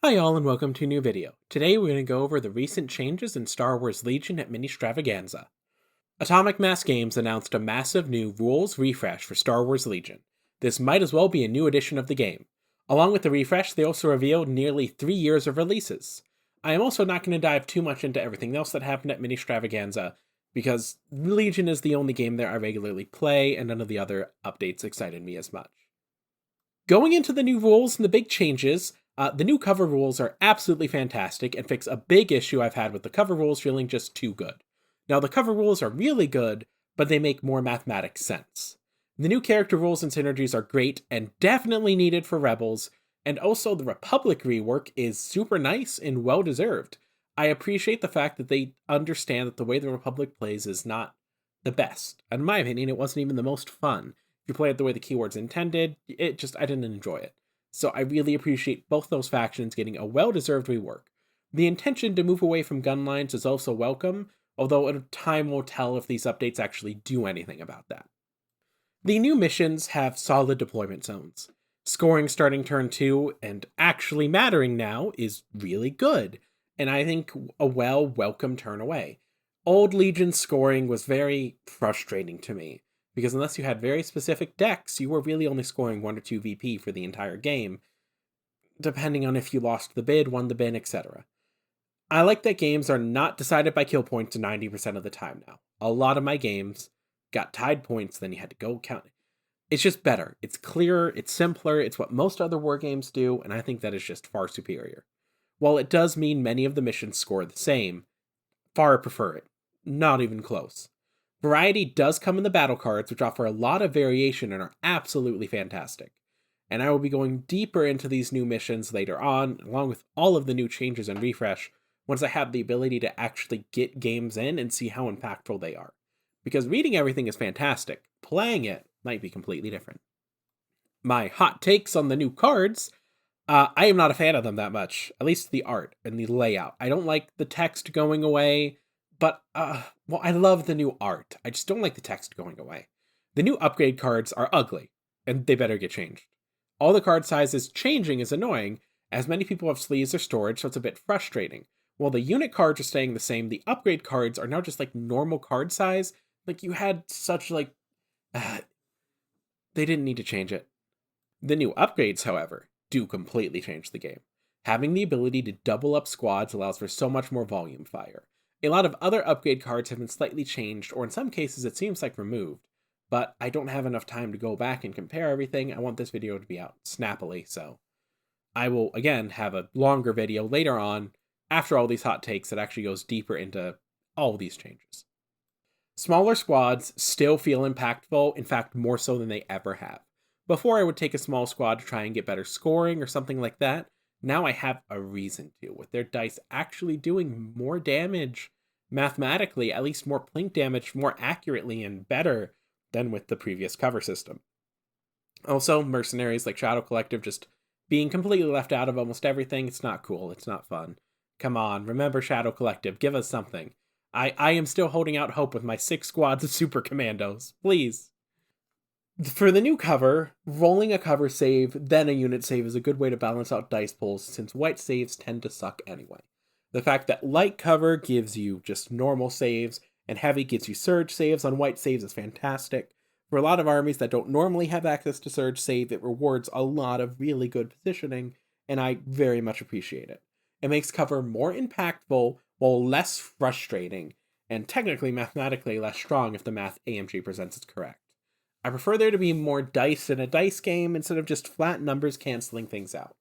Hi all and welcome to a new video. Today we're going to go over the recent changes in Star Wars Legion at Ministravaganza. Atomic Mass Games announced a massive new rules refresh for Star Wars Legion. This might as well be a new edition of the game. Along with the refresh, they also revealed nearly 3 years of releases. I am also not going to dive too much into everything else that happened at Ministravaganza, because Legion is the only game there I regularly play, and none of the other updates excited me as much. Going into the new rules and the big changes, the new cover rules are absolutely fantastic and fix a big issue I've had with the cover rules feeling just too good. Now, the cover rules are really good, but they make more mathematic sense. The new character rules and synergies are great and definitely needed for Rebels, and also the Republic rework is super nice and well deserved. I appreciate the fact that they understand that the way the Republic plays is not the best. In my opinion, it wasn't even the most fun. If you play it the way the keywords intended, I didn't enjoy it. So I really appreciate both those factions getting a well-deserved rework. The intention to move away from gun lines is also welcome, although time will tell if these updates actually do anything about that. The new missions have solid deployment zones. Scoring starting turn 2 and actually mattering now is really good, and I think a welcome turn away. Old Legion scoring was very frustrating to me, because unless you had very specific decks, you were really only scoring 1 or 2 VP for the entire game, depending on if you lost the bid, won the bin, etc. I like that games are not decided by kill points 90% of the time now. A lot of my games got tied points, then you had to go count. It's just better. It's clearer, it's simpler, it's what most other war games do, and I think that is just far superior. While it does mean many of the missions score the same, far prefer it. Not even close. Variety does come in the battle cards, which offer a lot of variation and are absolutely fantastic. And I will be going deeper into these new missions later on, along with all of the new changes and refresh, once I have the ability to actually get games in and see how impactful they are. Because reading everything is fantastic, playing it might be completely different. My hot takes on the new cards, I am not a fan of them that much, at least the art and the layout. I don't like the text going away. But, I love the new art. I just don't like the text going away. The new upgrade cards are ugly, and they better get changed. All the card sizes changing is annoying, as many people have sleeves or storage, so it's a bit frustrating. While the unit cards are staying the same, the upgrade cards are now just like normal card size. Like, you had such, they didn't need to change it. The new upgrades, however, do completely change the game. Having the ability to double up squads allows for so much more volume fire. A lot of other upgrade cards have been slightly changed, or in some cases it seems like removed, but I don't have enough time to go back and compare everything. I want this video to be out snappily, so I will, again, have a longer video later on, after all these hot takes, that actually goes deeper into all these changes. Smaller squads still feel impactful, in fact, more so than they ever have. Before, I would take a small squad to try and get better scoring or something like that. Now I have a reason to, with their dice actually doing more damage mathematically, at least more plink damage, more accurately and better than with the previous cover system. Also, mercenaries like Shadow Collective just being completely left out of almost everything. It's not cool. It's not fun. Come on, remember Shadow Collective. Give us something. I am still holding out hope with my 6 squads of super commandos. Please. For the new cover, rolling a cover save, then a unit save is a good way to balance out dice pulls, since white saves tend to suck anyway. The fact that light cover gives you just normal saves, and heavy gives you surge saves on white saves is fantastic. For a lot of armies that don't normally have access to surge save, it rewards a lot of really good positioning, and I very much appreciate it. It makes cover more impactful, while less frustrating, and technically mathematically less strong if the math AMG presents is correct. I prefer there to be more dice in a dice game instead of just flat numbers canceling things out.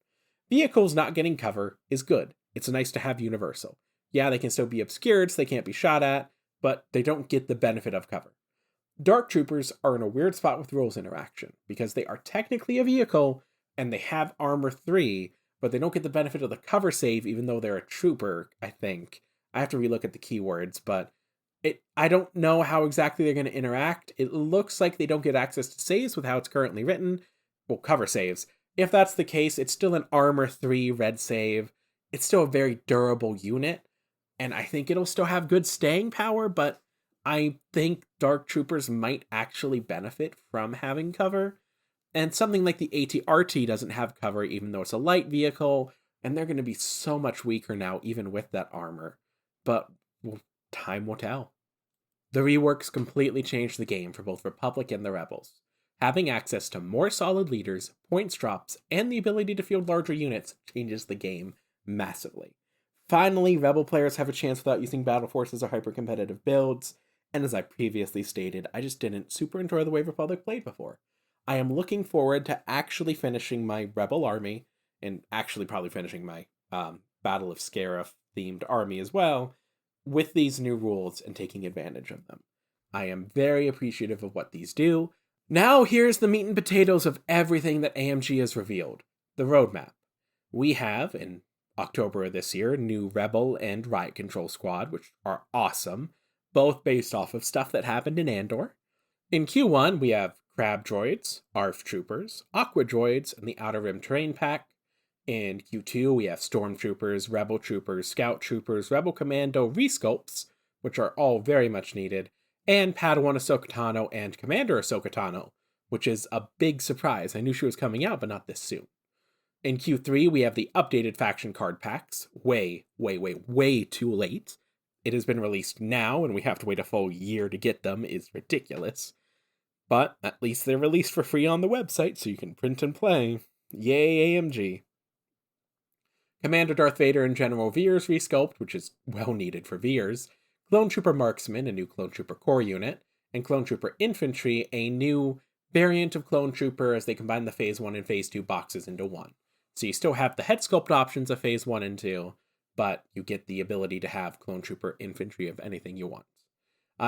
Vehicles not getting cover is good. It's nice to have universal. Yeah, they can still be obscured, so they can't be shot at, but they don't get the benefit of cover. Dark Troopers are in a weird spot with rules interaction, because they are technically a vehicle, and they have armor 3, but they don't get the benefit of the cover save even though they're a trooper, I think. I have to relook at the keywords, but I don't know how exactly they're going to interact. It looks like they don't get access to saves with how it's currently written. Well, cover saves. If that's the case, it's still an armor 3 red save. It's still a very durable unit, and I think it'll still have good staying power, but I think Dark Troopers might actually benefit from having cover. And something like the ATRT doesn't have cover, even though it's a light vehicle. and they're going to be so much weaker now, even with that armor. But well, time will tell. The reworks completely changed the game for both Republic and the Rebels. Having access to more solid leaders, points drops, and the ability to field larger units changes the game massively. Finally, Rebel players have a chance without using battle forces or hyper-competitive builds, and as I previously stated, I just didn't super enjoy the way Republic played before. I am looking forward to actually finishing my Rebel army, and actually probably finishing my Battle of Scarif themed army as well, with these new rules and taking advantage of them. I am very appreciative of what these do. Now here's the meat and potatoes of everything that AMG has revealed. The roadmap. We have, in October of this year, new Rebel and Riot Control Squad, which are awesome, both based off of stuff that happened in Andor. In Q1, we have Crab Droids, ARF Troopers, Aqua Droids, and the Outer Rim Terrain Pack. In Q2, we have Strom Troopers, Rebel Troopers, Scout Troopers, Rebel Commando resculpts, which are all very much needed, and Padawan Ahsoka Tano and Commander Ahsoka Tano, which is a big surprise. I knew she was coming out, but not this soon. In Q3, we have the updated faction card packs. Way too late. It has been released now, and we have to wait a full year to get them. Is ridiculous. But at least they're released for free on the website, so you can print and play. Yay, AMG. Commander Darth Vader and General Veers resculpt, which is well needed for Veers. Clone Trooper Marksmen, a new Clone Trooper core unit. And Clone Trooper Infantry, a new variant of Clone Trooper as they combine the Phase 1 and Phase 2 boxes into one. So you still have the head sculpt options of Phase 1 and 2, but you get the ability to have Clone Trooper Infantry of anything you want.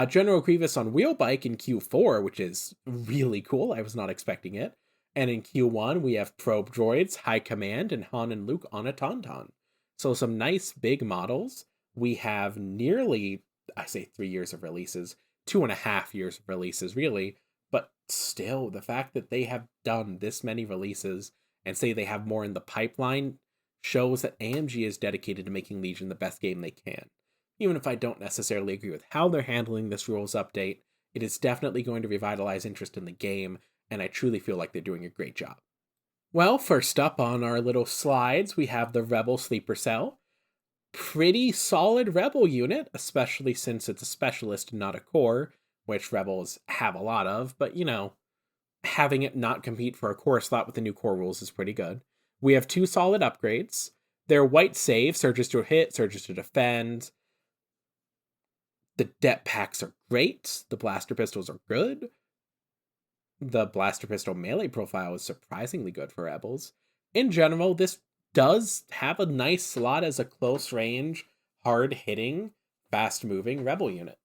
General Grievous on Wheelbike in Q4, which is really cool. I was not expecting it. And in Q1, we have Probe Droids, High Command, and Han and Luke on a Tauntaun. So some nice big models. We have nearly, I say 3 years of releases, 2.5 years of releases, really. But still, the fact that they have done this many releases and say they have more in the pipeline shows that AMG is dedicated to making Legion the best game they can. Even if I don't necessarily agree with how they're handling this rules update, it is definitely going to revitalize interest in the game, and I truly feel like they're doing a great job. Well, first up on our little slides, we have the Rebel Sleeper Cell. Pretty solid Rebel unit, especially since it's a specialist and not a core, which Rebels have a lot of, but having it not compete for a core slot with the new core rules is pretty good. We have 2 solid upgrades. Their white save, surges to hit, surges to defend. The det packs are great. The blaster pistols are good. The blaster pistol melee profile is surprisingly good for Rebels. In general, this does have a nice slot as a close range, hard-hitting, fast-moving Rebel unit.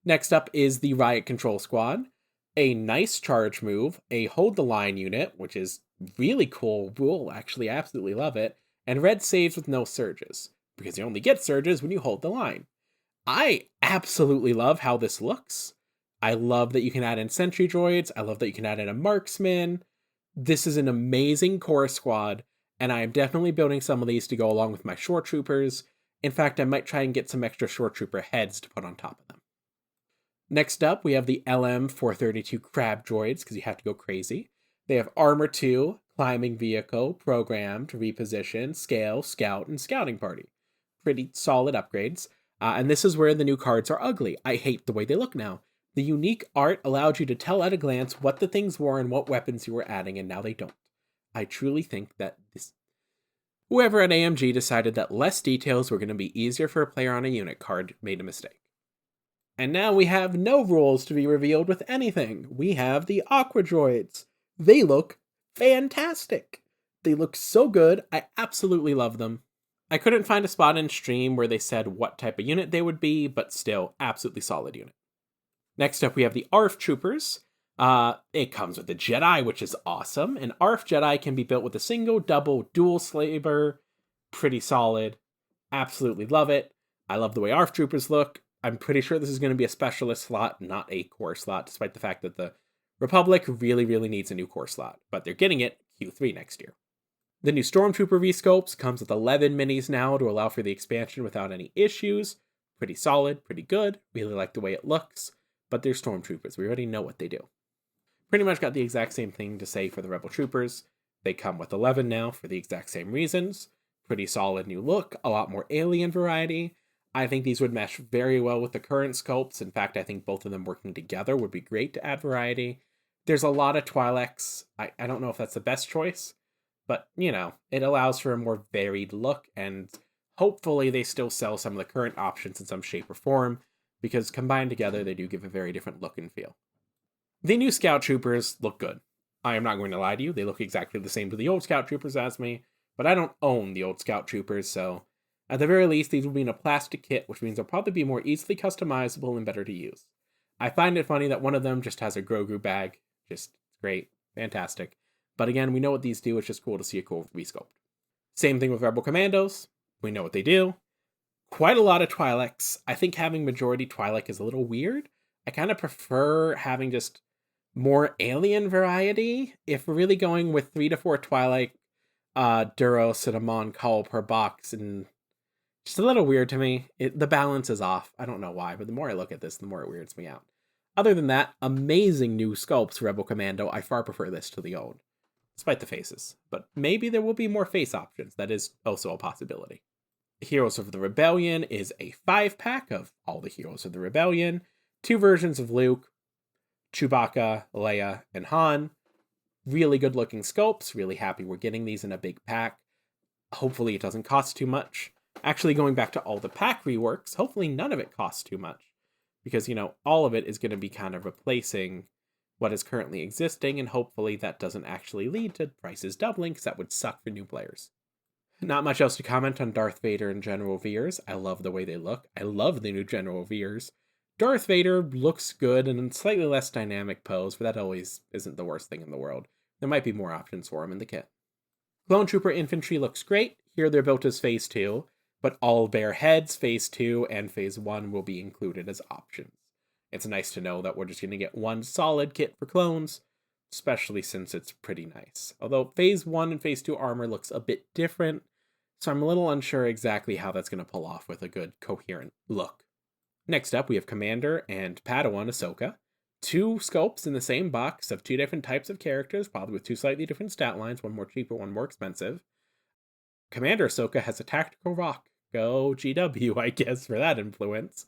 Next up is the Riot Control Squad. A nice charge move, a hold the line unit, which is really cool rule, actually I absolutely love it, and red saves with no surges, because you only get surges when you hold the line. I absolutely love how this looks. I love that you can add in sentry droids. I love that you can add in a marksman. This is an amazing core squad, and I am definitely building some of these to go along with my shore troopers. In fact, I might try and get some extra shore trooper heads to put on top of them. Next up, we have the LM-432 Crab Droids, because you have to go crazy. They have Armor 2, Climbing Vehicle, Programmed, Reposition, Scale, Scout, and Scouting Party. Pretty solid upgrades. And this is where the new cards are ugly. I hate the way they look now. The unique art allowed you to tell at a glance what the things were and what weapons you were adding, and now they don't. I truly think that whoever at AMG decided that less details were going to be easier for a player on a unit card made a mistake. And now we have no rules to be revealed with anything. We have the Aqua Droids. They look fantastic. They look so good. I absolutely love them. I couldn't find a spot in stream where they said what type of unit they would be, but still, absolutely solid unit. Next up, we have the ARF Troopers. It comes with a Jedi, which is awesome. An ARF Jedi can be built with a single, double, dual slaver. Pretty solid. Absolutely love it. I love the way ARF Troopers look. I'm pretty sure this is going to be a specialist slot, not a core slot, despite the fact that the Republic really needs a new core slot. But they're getting it Q3 next year. The new Strom Trooper resculpts comes with 11 minis now to allow for the expansion without any issues. Pretty solid, pretty good. Really like the way it looks. But they're Strom Troopers. We already know what they do. Pretty much got the exact same thing to say for the Rebel Troopers. They come with 11 now for the exact same reasons. Pretty solid new look, a lot more alien variety. I think these would mesh very well with the current sculpts. In fact, I think both of them working together would be great to add variety. There's a lot of Twi'leks. I don't know if that's the best choice, but, it allows for a more varied look, and hopefully they still sell some of the current options in some shape or form, because combined together, they do give a very different look and feel. The new Scout Troopers look good. I am not going to lie to you, they look exactly the same to the old Scout Troopers as me, but I don't own the old Scout Troopers, so at the very least, these will be in a plastic kit, which means they'll probably be more easily customizable and better to use. I find it funny that one of them just has a Grogu bag. Just great. Fantastic. But again, we know what these do. It's just cool to see a cool resculpt. Same thing with Rebel Commandos. We know what they do. Quite a lot of Twi'leks. I think having majority Twi'lek is a little weird. I kind of prefer having just more alien variety. If we're really going with 3 to 4 Twi'lek, Duros and Amon Call per box, and just a little weird to me. The balance is off. I don't know why, but the more I look at this, the more it weirds me out. Other than that, amazing new sculpts for Rebel Commando. I far prefer this to the old, despite the faces. But maybe there will be more face options. That is also a possibility. Heroes of the Rebellion is a 5-pack of all the Heroes of the Rebellion. 2 versions of Luke, Chewbacca, Leia, and Han. Really good looking sculpts. Really happy we're getting these in a big pack. Hopefully it doesn't cost too much. Actually, going back to all the pack reworks, hopefully none of it costs too much. Because, all of it is going to be kind of replacing what is currently existing, and hopefully that doesn't actually lead to prices doubling, because that would suck for new players. Not much else to comment on Darth Vader and General Veers. I love the way they look. I love the new General Veers. Darth Vader looks good in a slightly less dynamic pose, but that always isn't the worst thing in the world. There might be more options for him in the kit. Clone Trooper Infantry looks great. Here they're built as Phase 2, but all bare heads, Phase 2 and Phase 1 will be included as options. It's nice to know that we're just going to get one solid kit for clones, especially since it's pretty nice. Although Phase 1 and Phase 2 armor looks a bit different, so I'm a little unsure exactly how that's going to pull off with a good, coherent look. Next up, we have Commander and Padawan Ahsoka. 2 sculpts in the same box of 2 different types of characters, probably with 2 slightly different stat lines, one more cheaper, one more expensive. Commander Ahsoka has a tactical rock. Go GW, I guess, for that influence.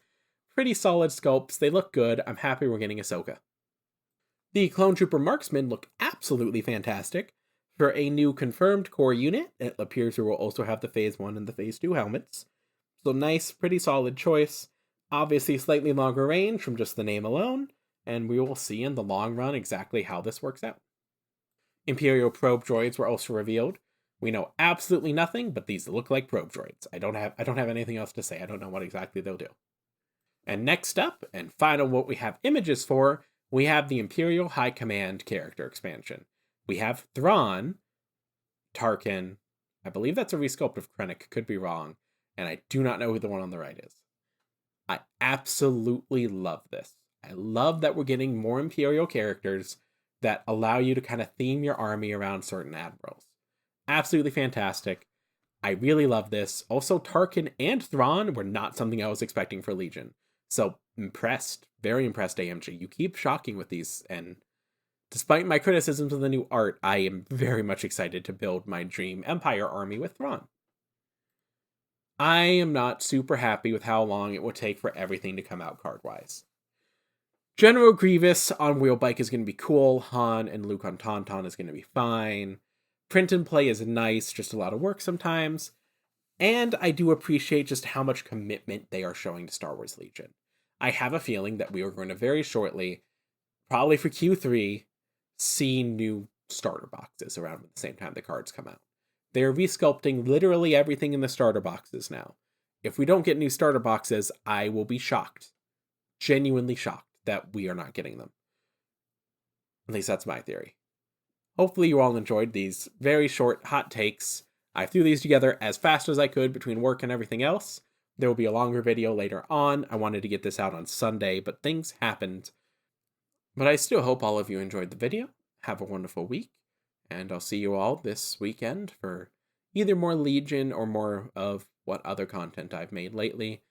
Pretty solid sculpts. They look good. I'm happy we're getting Ahsoka. The Clone Trooper Marksmen look absolutely fantastic. For a new confirmed core unit, it appears we will also have the Phase 1 and the Phase 2 helmets. So nice, pretty solid choice. Obviously slightly longer range from just the name alone, and we will see in the long run exactly how this works out. Imperial probe droids were also revealed. We know absolutely nothing, but these look like probe droids. I don't have anything else to say. I don't know what exactly they'll do. And next up, and final what we have images for, we have the Imperial High Command character expansion. We have Thrawn, Tarkin, I believe that's a resculpt of Krennic, could be wrong, and I do not know who the one on the right is. I absolutely love this. I love that we're getting more Imperial characters that allow you to kind of theme your army around certain admirals. Absolutely fantastic. I really love this. Also, Tarkin and Thrawn were not something I was expecting for Legion. So, impressed. Very impressed, AMG. You keep shocking with these, and despite my criticisms of the new art, I am very much excited to build my dream Empire army with Thrawn. I am not super happy with how long it will take for everything to come out card-wise. General Grievous on Wheelbike is going to be cool. Han and Luke on Tauntaun is going to be fine. Print and play is nice, just a lot of work sometimes. And I do appreciate just how much commitment they are showing to Star Wars Legion. I have a feeling that we are going to very shortly, probably for Q3, see new starter boxes around at the same time the cards come out. They are resculpting literally everything in the starter boxes now. If we don't get new starter boxes, I will be shocked. Genuinely shocked that we are not getting them. At least that's my theory. Hopefully you all enjoyed these very short hot takes. I threw these together as fast as I could between work and everything else. There will be a longer video later on. I wanted to get this out on Sunday, but things happened. But I still hope all of you enjoyed the video. Have a wonderful week, and I'll see you all this weekend for either more Legion or more of what other content I've made lately.